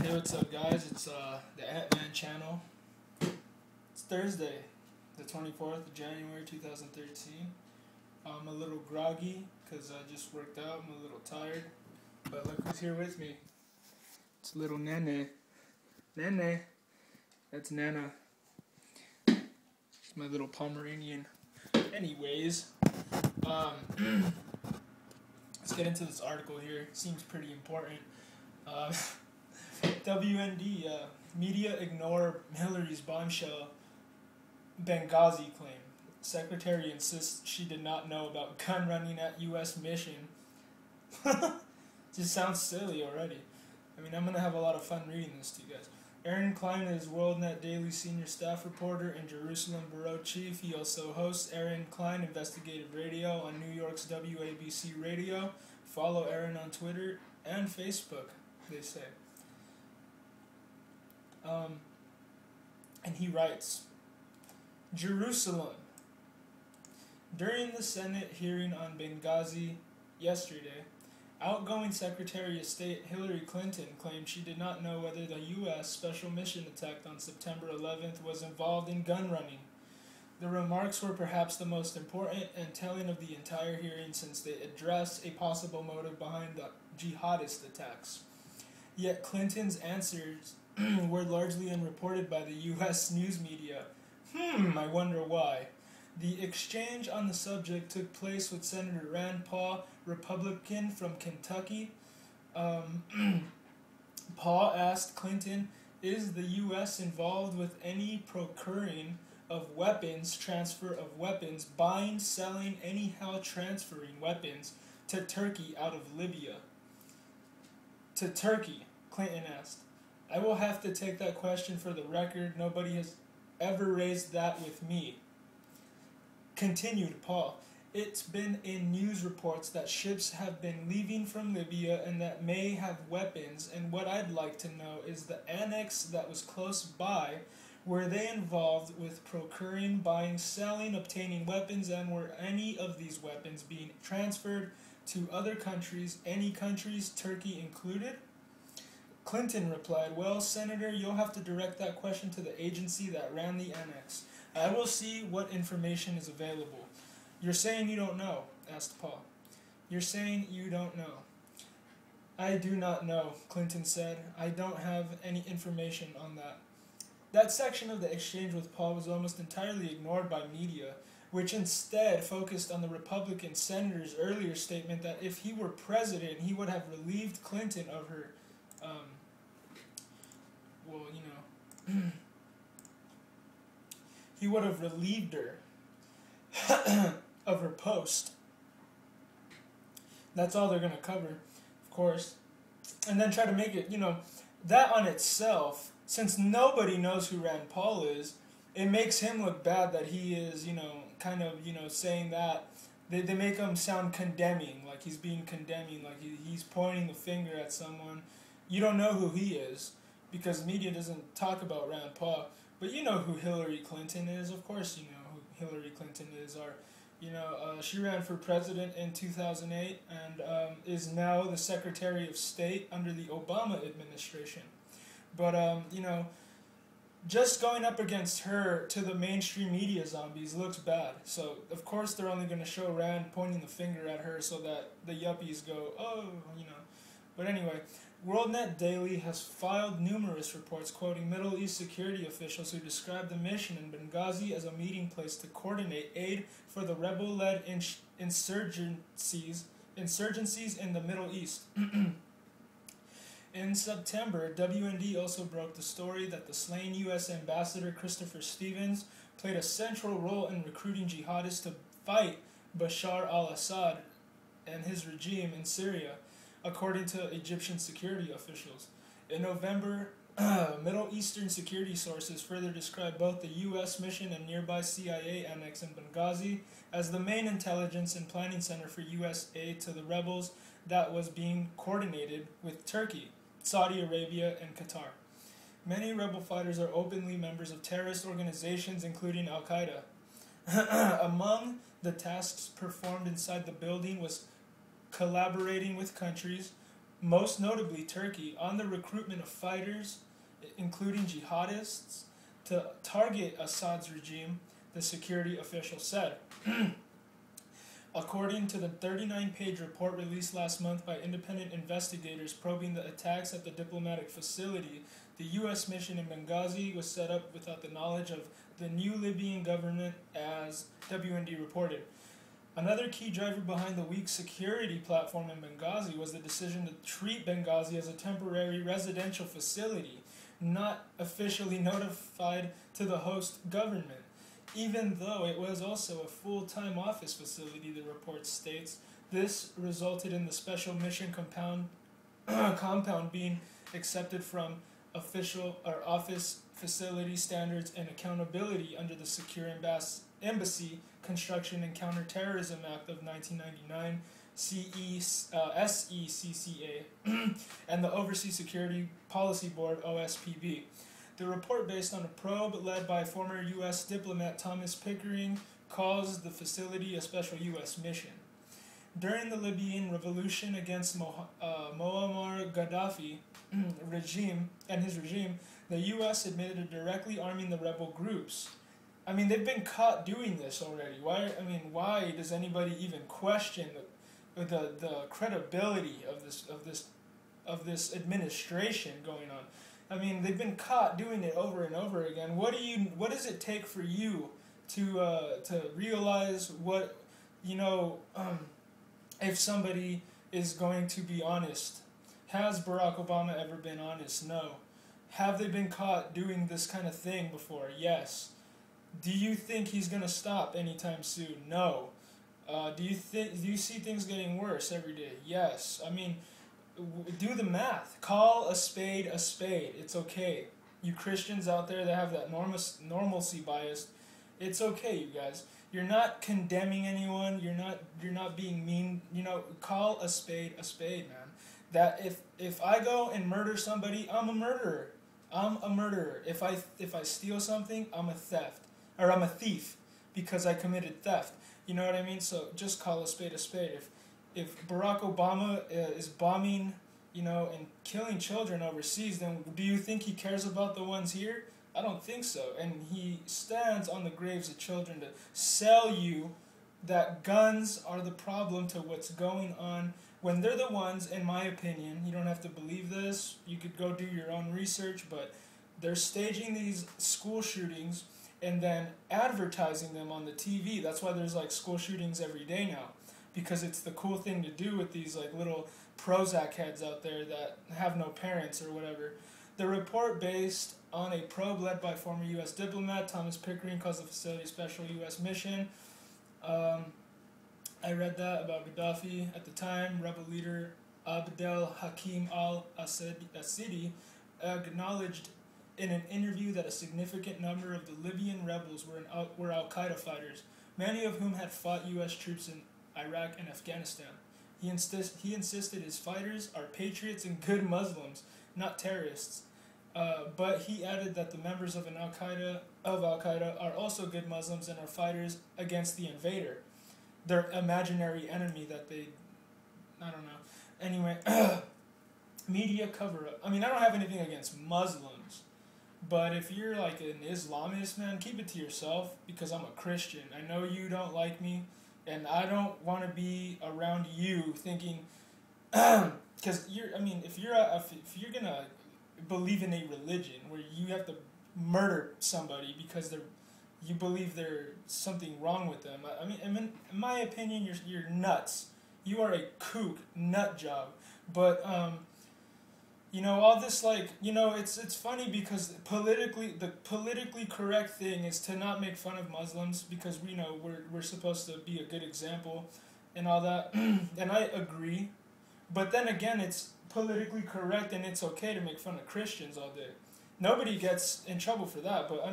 Hey, what's up, guys? It's the Ant-Man channel. It's Thursday, the 24th of January, 2013. I'm a little groggy because I just worked out. I'm a little tired. But look who's here with me. It's little Nene. Nene. That's Nana. It's my little Pomeranian. Anyways, let's get into this article here. It seems pretty important. WND, media ignore Hillary's bombshell Benghazi claim. Secretary insists she did not know about gun running at U.S. mission. Just sounds silly already. I mean, I'm going to have a lot of fun reading this to you guys. Aaron Klein is WorldNet Daily Senior Staff Reporter and Jerusalem Bureau Chief. He also hosts Aaron Klein Investigative Radio on New York's WABC Radio. Follow Aaron on Twitter and Facebook, they say. And he writes, Jerusalem. During the Senate hearing on Benghazi yesterday, outgoing Secretary of State Hilary Clinton claimed she did not know whether the U.S. special mission attack on September 11th was involved in gun running. The remarks were perhaps the most important and telling of the entire hearing since they addressed a possible motive behind the jihadist attacks. Yet Clinton's answers were largely unreported by the U.S. news media. I wonder why. The exchange on the subject took place with Senator Rand Paul, Republican from Kentucky. Paul asked Clinton, is the U.S. involved with any procuring of weapons, transfer of weapons, buying, selling, anyhow transferring weapons to Turkey out of Libya? To Turkey, Clinton asked. I will have to take that question for the record. Nobody has ever raised that with me. Continued Paul. It's been in news reports that ships have been leaving from Libya and that may have weapons, and what I'd like to know is the annex that was close by, were they involved with procuring, buying, selling, obtaining weapons, and were any of these weapons being transferred to other countries, any countries, Turkey included? Clinton replied, well, Senator, you'll have to direct that question to the agency that ran the annex. I will see what information is available. You're saying you don't know? Asked Paul. You're saying you don't know. I do not know, Clinton said. I don't have any information on that. That section of the exchange with Paul was almost entirely ignored by media, which instead focused on the Republican senator's earlier statement that if he were president, he would have relieved Clinton of her he would have relieved her of her post. That's all they're going to cover, of course. And then try to make it, that on itself, since nobody knows who Rand Paul is, it makes him look bad that he is, saying that. They make him sound condemning, like he's being condemning, like he's pointing the finger at someone. You don't know who he is, because media doesn't talk about Rand Paul. But you know who Hilary Clinton is. Of course you know who Hilary Clinton is. She ran for president in 2008 and is now the Secretary of State under the Obama administration. But, just going up against her to the mainstream media zombies looks bad. So, of course, they're only going to show Rand pointing the finger at her so that the yuppies go, oh. But anyway, WorldNet Daily has filed numerous reports quoting Middle East security officials who described the mission in Benghazi as a meeting place to coordinate aid for the rebel-led insurgencies in the Middle East. In September, WND also broke the story that the slain U.S. Ambassador Christopher Stevens played a central role in recruiting jihadists to fight Bashar al-Assad and his regime in Syria, according to Egyptian security officials. In November, Middle Eastern security sources further described both the U.S. mission and nearby CIA annex in Benghazi as the main intelligence and planning center for U.S. aid to the rebels that was being coordinated with Turkey, Saudi Arabia, and Qatar. Many rebel fighters are openly members of terrorist organizations, including Al-Qaeda. Among the tasks performed inside the building was collaborating with countries, most notably Turkey, on the recruitment of fighters, including jihadists, to target Assad's regime, the security official said. According to the 39-page report released last month by independent investigators probing the attacks at the diplomatic facility, the U.S. mission in Benghazi was set up without the knowledge of the new Libyan government, as WND reported. Another key driver behind the weak security platform in Benghazi was the decision to treat Benghazi as a temporary residential facility, not officially notified to the host government. Even though it was also a full-time office facility, the report states, this resulted in the special mission compound being accepted from official or office facility standards and accountability under the Secure Embassy Construction and Counterterrorism Act of 1999, SECCA, and the Overseas Security Policy Board, OSPB. The report, based on a probe led by former U.S. diplomat Thomas Pickering, calls the facility a special U.S. mission. During the Libyan revolution against Muammar Gaddafi regime, the U.S. admitted to directly arming the rebel groups. I mean, they've been caught doing this already. Why does anybody even question the credibility of this administration going on? I mean, they've been caught doing it over and over again. What does it take for you to realize what, if somebody is going to be honest? Has Barack Obama ever been honest? No. Have they been caught doing this kind of thing before? Yes. Do you think he's going to stop anytime soon? No. Do you see things getting worse every day? Yes. I mean, do the math. Call a spade a spade. It's okay. You Christians out there that have that normalcy bias, it's okay, you guys. You're not condemning anyone. You're not being mean. Call a spade, man. That if I go and murder somebody, I'm a murderer. I'm a murderer. If I steal something, I'm a thief because I committed theft. You know what I mean? So just call a spade a spade. If Barack Obama is bombing, and killing children overseas, then do you think he cares about the ones here? I don't think so. And he stands on the graves of children to sell you that guns are the problem to what's going on, when they're the ones, in my opinion, you don't have to believe this, you could go do your own research, but they're staging these school shootings and then advertising them on the TV. That's why there's school shootings every day now, because it's the cool thing to do with these little Prozac heads out there that have no parents or whatever. The report, based on a probe led by former U.S. diplomat Thomas Pickering, calls the facility a special U.S. mission. I read that about Gaddafi at the time. Rebel leader Abdel Hakim al-Assadi acknowledged in an interview that a significant number of the Libyan rebels were al-Qaeda fighters, many of whom had fought U.S. troops in Iraq and Afghanistan. He insisted his fighters are patriots and good Muslims, not terrorists. But he added that the members of Al-Qaeda are also good Muslims and are fighters against the invader, their imaginary enemy that they, I don't know. Anyway, media cover-up. I mean, I don't have anything against Muslims, but if you're an Islamist, man, keep it to yourself, because I'm a Christian. I know you don't like me, and I don't want to be around you thinking, because if you're gonna believe in a religion where you have to murder somebody because you believe there's something wrong with them, in my opinion, you're nuts. You are a kook, nut job. But all this it's funny because the politically correct thing is to not make fun of Muslims, because we're supposed to be a good example and all that. And I agree. But then again, it's politically correct and it's okay to make fun of Christians all day. Nobody gets in trouble for that, but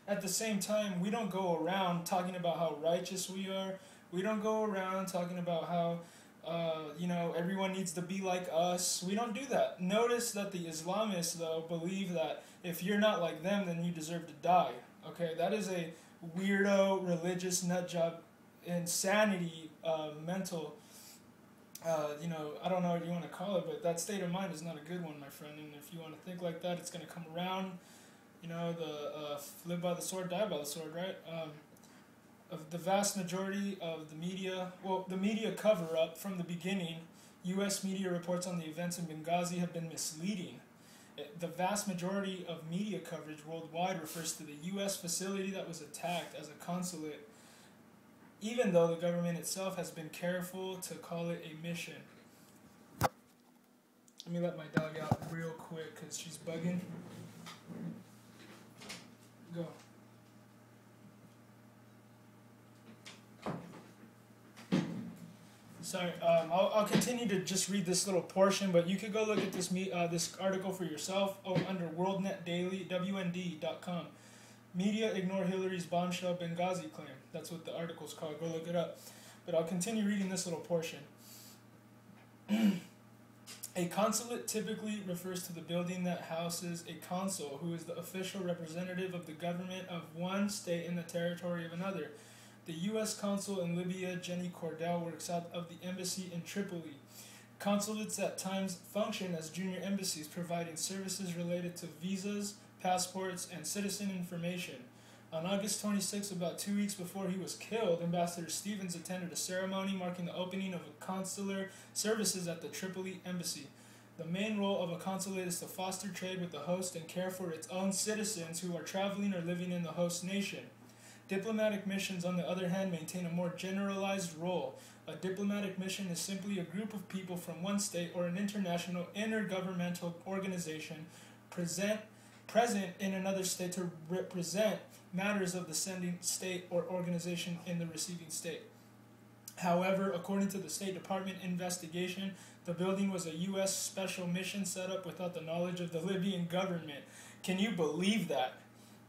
at the same time, we don't go around talking about how righteous we are. We don't go around talking about how everyone needs to be like us. We don't do that. Notice that the Islamists, though, believe that if you're not like them, then you deserve to die. Okay, that is a weirdo, religious nutjob, insanity, mental I don't know what you want to call it, but that state of mind is not a good one, my friend. And if you want to think like that, it's going to come around. Live by the sword, die by the sword, right? Of the vast majority of the media, the media cover-up from the beginning, U.S. media reports on the events in Benghazi have been misleading. The vast majority of media coverage worldwide refers to the U.S. facility that was attacked as a consulate, even though the government itself has been careful to call it a mission. Let me let my dog out real quick because she's bugging. Go. Sorry, I'll continue to just read this little portion, but you could go look at this article for yourself under WorldNet Daily, WND.com. Media ignore Hillary's bombshell Benghazi claim. That's what the article's called. Go look it up. But I'll continue reading this little portion. A consulate typically refers to the building that houses a consul, who is the official representative of the government of one state in the territory of another. The U.S. consul in Libya, Jenny Cordell, works out of the embassy in Tripoli. Consulates at times function as junior embassies, providing services related to visas, passports, and citizen information. On August 26, about 2 weeks before he was killed, Ambassador Stevens attended a ceremony marking the opening of consular services at the Tripoli embassy. The main role of a consulate is to foster trade with the host and care for its own citizens who are traveling or living in the host nation. Diplomatic missions, on the other hand, maintain a more generalized role. A diplomatic mission is simply a group of people from one state or an international intergovernmental organization present in another state to represent matters of the sending state or organization in the receiving state. However, according to the State Department investigation, the building was a U.S. special mission set up without the knowledge of the Libyan government. Can you believe that?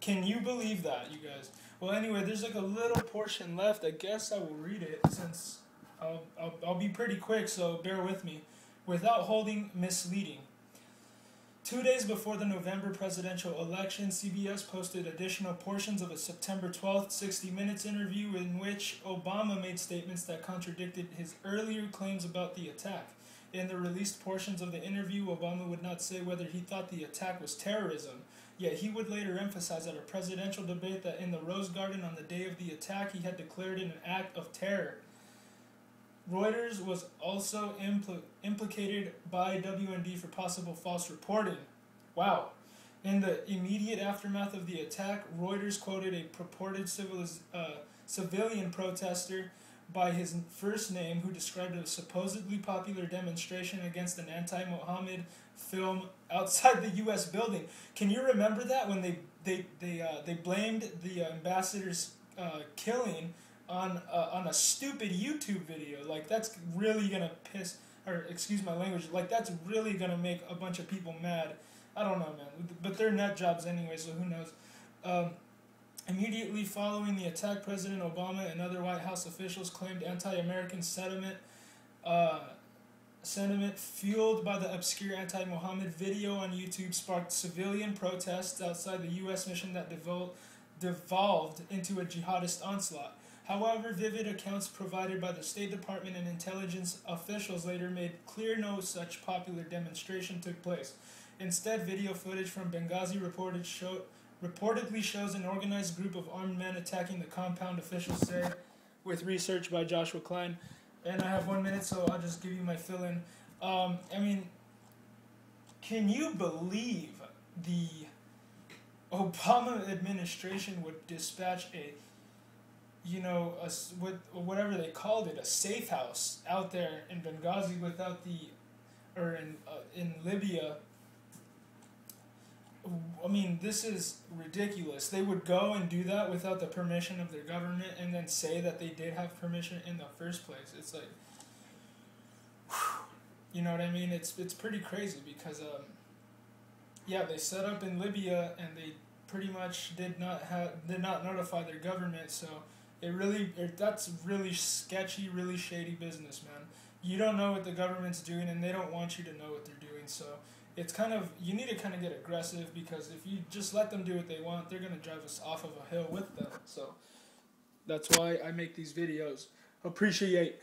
Can you believe that, you guys? Well, anyway, there's like a little portion left. I guess I will read it since I'll be pretty quick, so bear with me. Without holding misleading. 2 days before the November presidential election, CBS posted additional portions of a September 12th 60 Minutes interview in which Obama made statements that contradicted his earlier claims about the attack. In the released portions of the interview, Obama would not say whether he thought the attack was terrorism. Yet he would later emphasize at a presidential debate that in the Rose Garden on the day of the attack, he had declared it an act of terror. Reuters was also implicated by WND for possible false reporting. Wow. In the immediate aftermath of the attack, Reuters quoted a purported civilian protester by his first name who described a supposedly popular demonstration against an anti-Mohammed film outside the U.S. building. Can you remember that when they blamed the ambassador's killing on a stupid YouTube video? Like, that's really gonna excuse my language, like, that's really gonna make a bunch of people mad. I don't know, man, but they're nut jobs anyway, so who knows. Immediately following the attack, President Obama and other White House officials claimed anti-American sentiment fueled by the obscure anti-Muhammad video on YouTube sparked civilian protests outside the U.S. mission that devolved into a jihadist onslaught. However, vivid accounts provided by the State Department and intelligence officials later made clear no such popular demonstration took place. Instead, video footage from Benghazi reportedly shows an organized group of armed men attacking the compound, officials say, with research by Joshua Klein. And I have 1 minute, so I'll just give you my fill-in. Can you believe the Obama administration would dispatch whatever they called it, a safe house out there in Benghazi in Libya? I mean, this is ridiculous. They would go and do that without the permission of their government and then say that they did have permission in the first place. It's like, you know what I mean? It's pretty crazy because, they set up in Libya and they pretty much did not notify their government. So that's really sketchy, really shady business, man. You don't know what the government's doing and they don't want you to know what they're doing. So it's you need to kind of get aggressive, because if you just let them do what they want, they're going to drive us off of a hill with them. So that's why I make these videos. Appreciate